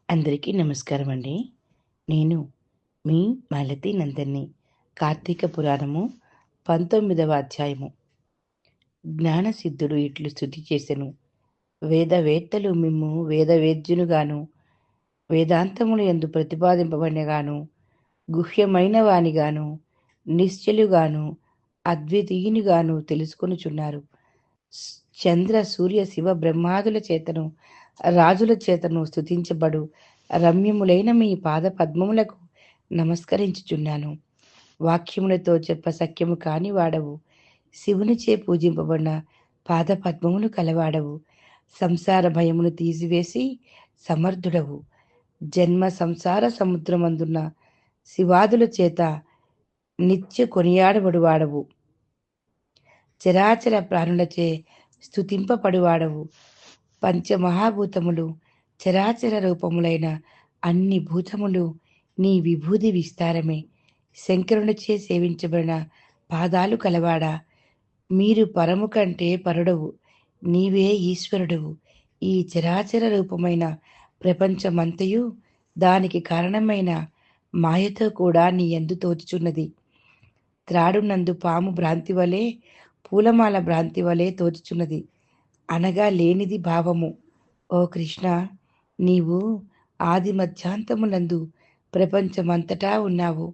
అందరికీ నమస్కారం అండి. నేను మీ మాలతి నందన్ని. కార్తీక పురాణము 19వ అధ్యాయము. జ్ఞానసిద్ధుడు ఇట్లు స్తుతి చేసెను. వేదవేత్తలు మిమ్ము వేదవేద్యునుగాను, వేదాంతములు యందు ప్రతిపాదింపబడినగాను, గుహ్యమైన వానిగాను, నిశ్చలుగాను, అద్వితీయునిగాను తెలుసుకొనుచున్నారు. చంద్ర సూర్య శివ బ్రహ్మాదుల చేతను రాజుల చేతను స్తుతించబడు రమ్యములైన మీ పాద పద్మములకు నమస్కరించుచున్నాను. వాక్యములతో చెప్ప సఖ్యము కాని వాడవు. శివునిచే పూజింపబడిన పాద పద్మములు కలవాడవు. సంసార భయమును తీసివేసి సమర్థుడవు. జన్మ సంసార సముద్రమందున్న శివాదుల చేత నిత్య కొనియాడబడు వాడవు. చరాచర ప్రాణులచే స్తుతింపబడువాడవు. పంచమహాభూతములు చరాచర రూపములైన అన్ని భూతములు నీ విభూది విస్తారమే. శంకరునిచే సేవించబడిన పాదాలు కలవాడా, మీరు పరము కంటే పరుడవు. నీవే ఈశ్వరుడవు. ఈ చరాచర రూపమైన ప్రపంచమంతయు దానికి కారణమైన మాయతో కూడా నీ యందు తోచుచున్నది. త్రాడునందు పాము భ్రాంతి వలె, పూలమాల భ్రాంతి వలె తోచుచున్నది అనగా లేనిది భావము. ఓ కృష్ణ, నీవు ఆది మధ్యాంతములందు ప్రపంచమంతటా ఉన్నావు.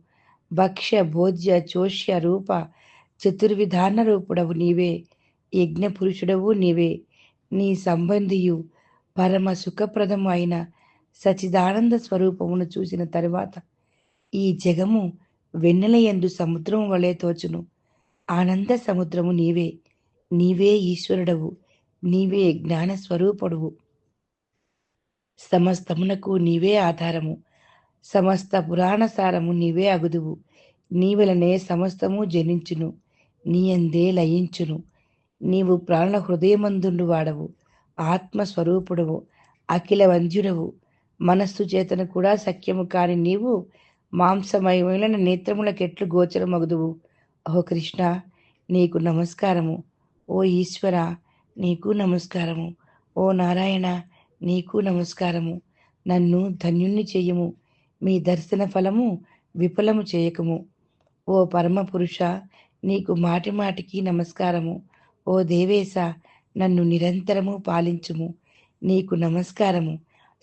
భక్ష్య భోజ్య చోష్య రూప చతుర్విధాన రూపుడవు నీవే. యజ్ఞ పురుషుడవు నీవే. నీ సంబంధియు పరమ సుఖప్రదము అయిన సచిదానంద స్వరూపమును చూసిన తరువాత ఈ జగము వెన్నెలయందు సముద్రము వలె తోచును. ఆనంద సముద్రము నీవే. నీవే ఈశ్వరుడవు. నీవే జ్ఞాన స్వరూపుడవు. సమస్తమునకు నీవే ఆధారము. సమస్త పురాణ సారము నీవే అగుదువు. నీ వలనే సమస్తము జనించును, నీయందే లయించును. నీవు ప్రాణ హృదయమందుండు వాడవు. ఆత్మస్వరూపుడవు, అఖిల వంద్యుడవు. మనస్సు చేతను కూడా సఖ్యము కాని నీవు మాంసమయమైన నేత్రములకెట్లు గోచరమగుదువు. ఓ కృష్ణ, నీకు నమస్కారము. ఓ ఈశ్వర, నీకు నమస్కారము. ఓ నారాయణ, నీకు నమస్కారము. నన్ను ధన్యుణ్ణి చెయ్యము. మీ దర్శన ఫలము విఫలము చేయకము. ఓ పరమ పురుష, నీకు మాటి మాటికి నమస్కారము. ఓ దేవేశ, నన్ను నిరంతరము పాలించుము. నీకు నమస్కారము.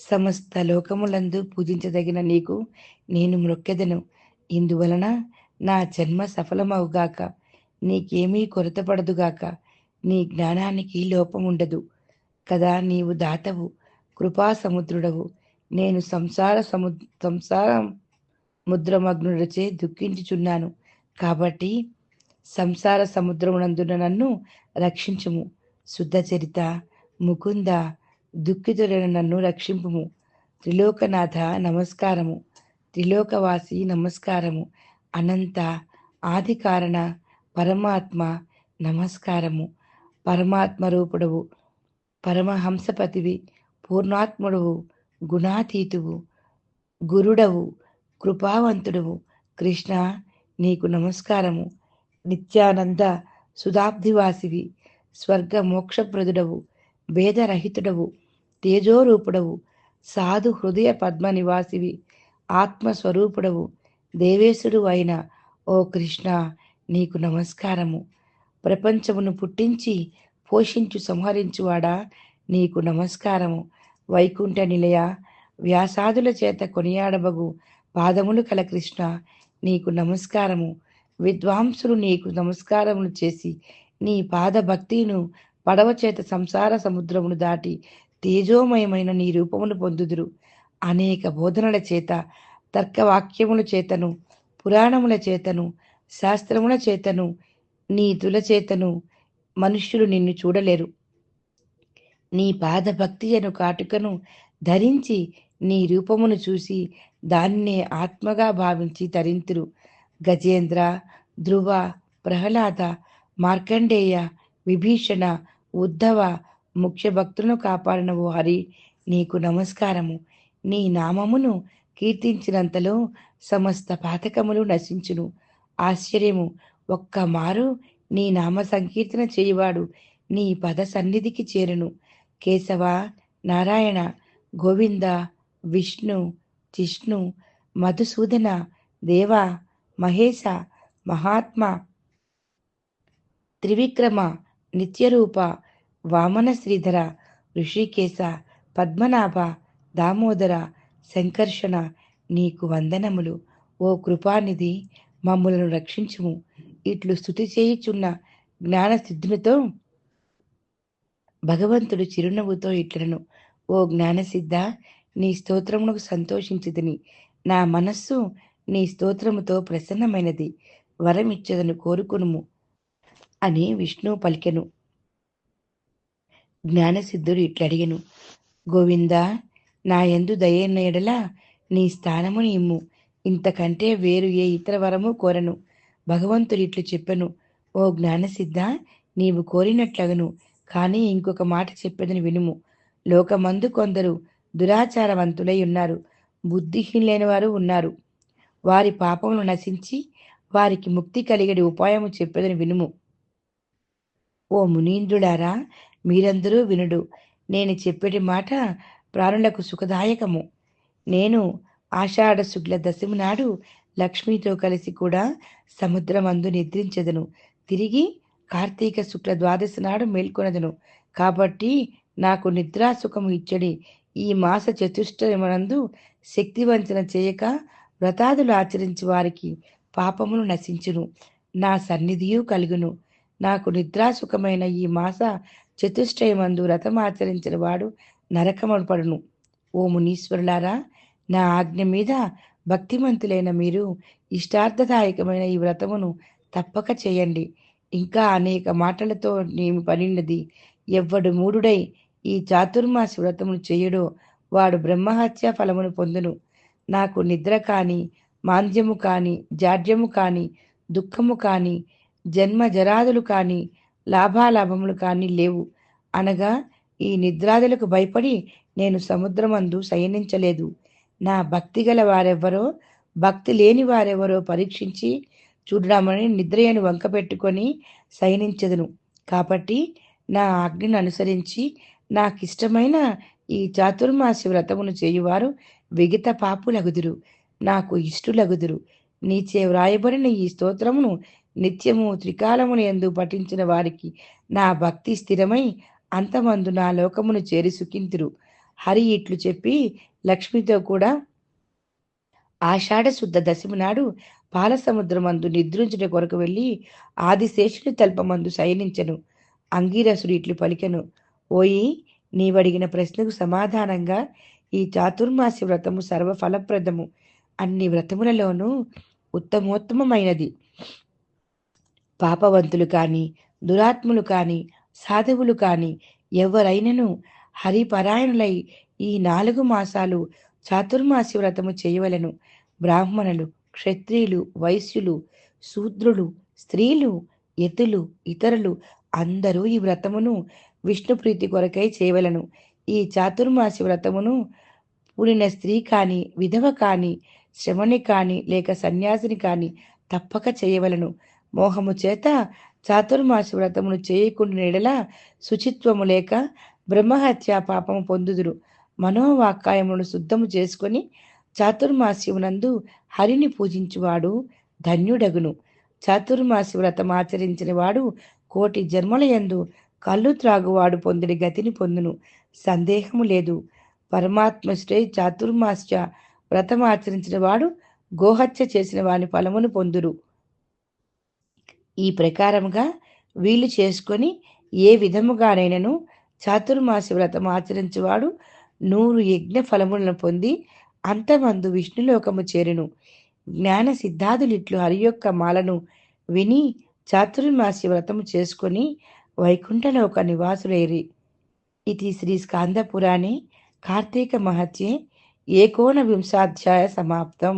సమస్త లోకములందు పూజించదగిన నీకు నేను మ్రొక్కెదను. ఇందువలన నా జన్మ సఫలమవుగాక. నీకేమీ కొరతపడదుగాక. నీ జ్ఞానానికి లోపముండదు కదా. నీవు దాతవు, కృపా సముద్రుడవు. నేను సంసార ముద్రమగ్నుడచే దుఃఖించుచున్నాను. కాబట్టి సంసార సముద్రమునందున నన్ను రక్షించుము. శుద్ధ చరిత, ముకుంద, దుఃఖితుడైన నన్ను రక్షింపుము. త్రిలోకనాథ నమస్కారము. త్రిలోకవాసి నమస్కారము. అనంత ఆది కారణ పరమాత్మ నమస్కారము. పరమాత్మ రూపుడవు, పరమహంసపతివి, పూర్ణాత్ముడవు, గుణాతీతువు, గురుడవు, కృపావంతుడవు. కృష్ణ, నీకు నమస్కారము. నిత్యానంద సుధాబ్దివాసివి, స్వర్గ మోక్షప్రదుడవు, భేదరహితుడవు, తేజోరూపుడవు, సాధు హృదయ పద్మ నివాసివి, ఆత్మస్వరూపుడవు, దేవేశుడు అయిన ఓ కృష్ణ, నీకు నమస్కారము. ప్రపంచమును పుట్టించి పోషించు సంహరించువాడా, నీకు నమస్కారము. వైకుంఠ నిలయ, వ్యాసాదుల చేత కొనియాడబగు పాదములు కల కృష్ణ, నీకు నమస్కారము. విద్వాంసులు నీకు నమస్కారములు చేసి నీ పాద భక్తిను పడవ చేత సంసార సముద్రమును దాటి తేజోమయమైన నీ రూపమును పొందుదురు. అనేక బోధనల చేత, తర్కవాక్యముల చేతను, పురాణముల చేతను, శాస్త్రముల చేతను, నీతుల చేతను మనుష్యులు నిన్ను చూడలేరు. నీ పాద భక్తి అను కాటుకను ధరించి నీ రూపమును చూసి దాన్నే ఆత్మగా భావించి తరింతురు. గజేంద్ర, ధ్రువ, ప్రహ్లాద, మార్కండేయ, విభీషణ, ఉద్ధవ ముఖ్య భక్తులను కాపాడిన ఓ హరి, నీకు నమస్కారము. నీ నామమును కీర్తించినంతలో సమస్త పాతకములు నశించును. ఆశ్చర్యము, ఒక్క మారు నీ నామ సంకీర్తన చేయువాడు నీ పద సన్నిధికి చేరును. కేశవ, నారాయణ, గోవింద, విష్ణు, జిష్ణు, మధుసూదన, దేవ, మహేశ, మహాత్మ, త్రివిక్రమ, నిత్యరూప, వామన శ్రీధర, ఋషికేశ, పద్మనాభ, దామోదర, సంకర్షణ, నీకు వందనములు. ఓ కృపానిధి, మమ్ములను రక్షించుము. ఇట్లు స్తుతి చేయుచున్న జ్ఞానసిద్ధునితో భగవంతుడు చిరునవ్వుతో ఇట్లను, ఓ జ్ఞానసిద్ధ, నీ స్తోత్రమునకు సంతోషించితిని. నా మనస్సు నీ స్తోత్రముతో ప్రసన్నమైనది. వరమిచ్చదను కోరుకునుము అని విష్ణువు పలికెను. జ్ఞానసిద్ధుడు ఇట్లడిగెను, గోవిందా, నా యందు దయన్న ఎడల నీ స్థానముని ఇమ్ము. ఇంతకంటే వేరు ఏ ఇతర వరము కోరను. భగవంతుడు ఇట్లు చెప్పెను, ఓ జ్ఞానసిద్ధ, నీవు కోరినట్లగను. కానీ ఇంకొక మాట చెప్పేదని వినుము. లోకమందు కొందరు దురాచారవంతులై ఉన్నారు, బుద్ధిహీనులైన వారు ఉన్నారు. వారి పాపములు నశించి వారికి ముక్తి కలిగడి ఉపాయము చెప్పేదని వినుము. ఓ మునీంద్రులారా, మీరందరూ వినుడు. నేను చెప్పేటి మాట ప్రాణులకు సుఖదాయకము. నేను ఆషాఢ శుక్ల దశమి నాడు లక్ష్మితో కలిసి కూడా సముద్రమందు నిద్రించెదను. తిరిగి కార్తీక శుక్ల ద్వాదశి నాడు మేల్కొనదను. కాబట్టి నాకు నిద్రాసుఖము ఇచ్చడి ఈ మాస చతుష్టయమునందు శక్తివంచన చేయక వ్రతాదులు ఆచరించి వారికి పాపములు నశించును, నా సన్నిధియు కలుగును. నాకు నిద్రాసుఖమైన ఈ మాస చతుష్టయమందు వ్రతమాచరించిన వాడు నరకమును పడును. ఓ మునీశ్వరులారా, నా ఆజ్ఞ మీద భక్తిమంతులైన మీరు ఇష్టార్థదాయకమైన ఈ వ్రతమును తప్పక చేయండి. ఇంకా అనేక మాటలతో నేను పనిన్నది. ఎవ్వడు మూఢుడై ఈ చాతుర్మాసి వ్రతమును చేయుడో వాడు బ్రహ్మహత్య ఫలమును పొందును. నాకు నిద్ర కాని, మాంద్యము కాని, జాడ్యము కాని, దుఃఖము కాని, జన్మ జరాదులు కాని, లాభాలాభములు కాని లేవు. అనగా ఈ నిద్రాదులకు భయపడి నేను సముద్రమందు శయనించలేదు. నా భక్తి గల వారెవ్వరో, భక్తి లేని వారెవరో పరీక్షించి చూడమని నిద్రయను వంక పెట్టుకొని శయనించెదను. కాబట్టి నా ఆజ్ఞను అనుసరించి నాకిష్టమైన ఈ చాతుర్మాసి వ్రతమును చేయువారు విగత పాపులగుదురు, నాకు ఇష్టులగుదురు. నీచే వ్రాయబడిన ఈ స్తోత్రమును నిత్యము త్రికాలమును యందు పఠించిన వారికి నా భక్తి స్థిరమై అంతమందు నా లోకమును చేరి సుఖింతురు. హరి ఇట్లు చెప్పి లక్ష్మితో కూడా ఆషాఢ శుద్ధ దశమి నాడు పాలసముద్రమందు నిద్రించుట కొరకు వెళ్ళి ఆదిశేషుని తల్పమందు శయనించెను. అంగీరసుడు ఇట్లు పలికెను, ఓయి, నీవడిగిన ప్రశ్నకు సమాధానంగా ఈ చాతుర్మాసి వ్రతము సర్వఫలప్రదము. అన్ని వ్రతములలోనూ ఉత్తమోత్తమైనది. పాపవంతులు కాని, దురాత్ములు కాని, సాధువులు కాని ఎవరైనను హరిపరాయణులై ఈ 4 మాసాలు చాతుర్మాసి వ్రతము చేయవలను. బ్రాహ్మణులు, క్షత్రియులు, వైశ్యులు, శూద్రులు, స్త్రీలు, యతులు, ఇతరులు అందరూ ఈ వ్రతమును విష్ణు ప్రీతి కొరకై చేయవలను. ఈ చాతుర్మాసి వ్రతమును పూనిన స్త్రీ కాని, విధవ కాని, శ్రమణి కాని, లేక సన్యాసిని కాని తప్పక చేయవలను. మోహము చేత చాతుర్మాసి వ్రతమును చేయకుండా ఎడల శుచిత్వము లేక బ్రహ్మహత్యా పాపము పొందుదురు. మనోవాక్కాయములను శుద్ధము చేసుకొని చాతుర్మాస్యమునందు హరిని పూజించువాడు ధన్యుడగును. చాతుర్మాసి వ్రతం ఆచరించిన వాడు కోటి జన్మలయందు కళ్ళు త్రాగువాడు పొందిన గతిని పొందును. సందేహము లేదు. పరమాత్మశ్రీ చాతుర్మాస్య వ్రతం ఆచరించిన వాడు గోహత్య చేసిన వాని ఫలమును పొందురు. ఈ ప్రకారముగా వీలు చేసుకొని ఏ విధముగానైనను చాతుర్మాసి వ్రతం ఆచరించువాడు 100 యజ్ఞ ఫలములను పొంది అంతమందు విష్ణులోకము చేరును. జ్ఞాన సిద్ధాదులిట్లు హరి యొక్క మాలను విని చాతుర్మాసి వ్రతము చేసుకొని వైకుంఠలోక నివాసులైరి. ఇది శ్రీ స్కాంద పురాణే కార్తీక మహత్యే 19 సమాప్తం.